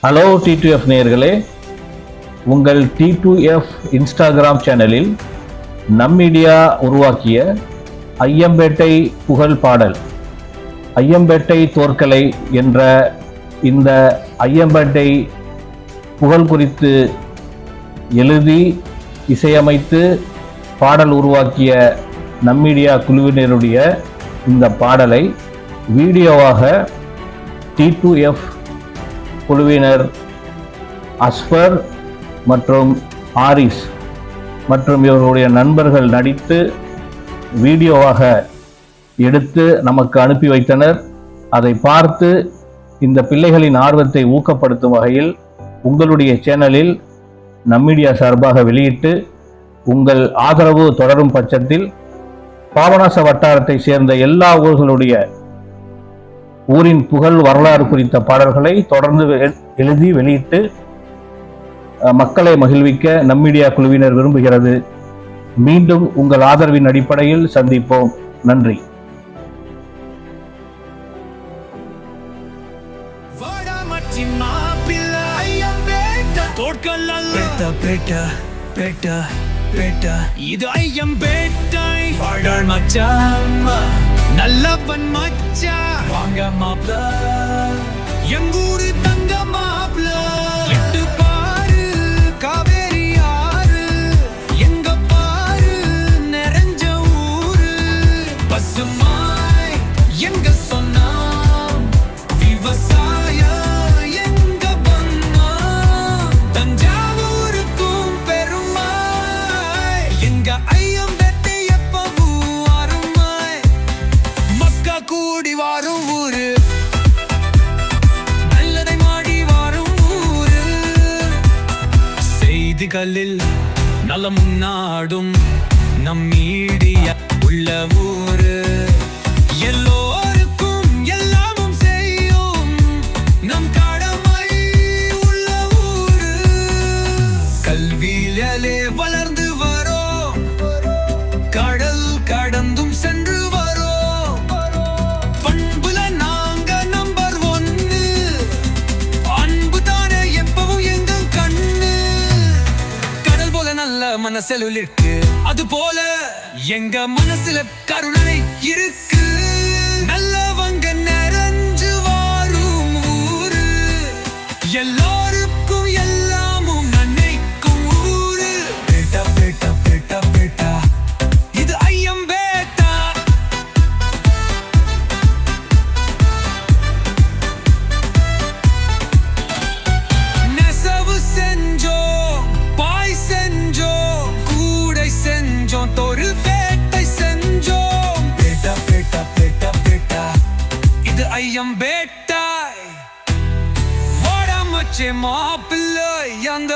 Hello T2F நேயர்களே, உங்கள் T2F Instagram சேனலில் நம் மீடியா உருவாக்கிய ஐயம்பேட்டை புகழ் பாடல் ஐயம்பேட்டை தோற்கலை என்ற இந்த ஐயம்பேட்டை புகழ் குறித்து எழுதி இசையமைத்து பாடல் உருவாக்கிய நம் மீடியா குழுவினருடைய இந்த பாடலை வீடியோவாக T2F குழுவினர் அஸ்பர் மற்றும் ஆரிஸ் மற்றும் இவர்களுடைய நண்பர்கள் நடித்து வீடியோவாக எடுத்து நமக்கு அனுப்பி வைத்தனர். அதை பார்த்து இந்த பிள்ளைகளின் ஆர்வத்தை ஊக்கப்படுத்தும் வகையில் உங்களுடைய சேனலில் நம் மீடியா சார்பாக வெளியிட்டு உங்கள் ஆதரவு தொடரும் பட்சத்தில் பாபநாச வட்டாரத்தை சேர்ந்த எல்லா ஊரின் புகழ் வரலாறு குறித்த பாடல்களை தொடர்ந்து எழுதி வெளியிட்டு மக்களை மகிழ்விக்க நம் மீடியா குழுவினர் விரும்புகிறது. மீண்டும் உங்கள் ஆதரவின் அடிப்படையில் சந்திப்போம். நன்றி. இது ஐயம்பேட்டை வாழாள் மச்சான், நல்லவன் மச்சான், வாங்க மாப்ள எங்கூரு தங்க மாப்ள. எட்டு பாரு காவேரி ஆறு, எங்க பாரு நிறைஞ்ச ஊரு. பசுமாய் எங்க சொன்னா விவசாய எங்க பண்ணா, தஞ்சாவூருக்கும் பெருமாய் எங்க ஐயம்பேட்டை எப்பவும் அருமாய். மக்கா கூடி வாரும் ஊரு, நல்லதை மாடி வாரும் ஊரு. செய்திகளில் நல்ல முன்னாடும் நம் மீடியா உள்ள ஊரு. எல்லோருக்கும் எல்லாமும் செய்யும் நம் கடமை உள்ள ஊரு. கல்வியிலே வளர்ந்து வரோம், கடல் கடந்தும் சென்று வரோம். பண்புல நாங்க நம்பர் 1, அன்பு தானே எப்பவும் எங்க கண்ணு. கடல் போல நல்ல மனசில் இருக்கு, அது போல எங்க மனசுல கருணை இருக்கு. நல்லவங்க நிறைஞ்சு வாரும் ஊரு, எல்லோருக்கும் எல்லாமும் நினைக்கும் ஊரு. பேட்டா பேட்டா பேட்டா பேட்டா, இது ஐயம்பேட்டா. நெசவு செஞ்சோம், பாய் செஞ்சோம், கூடை செஞ்சோம், தொழில் பேட்டை செஞ்சோம். பேட்டா பேட்டா பேட்டா பேட்டா, இது ஐயம்பேட்டை. வாடா மச்சே மாப்பிள்ளை அந்த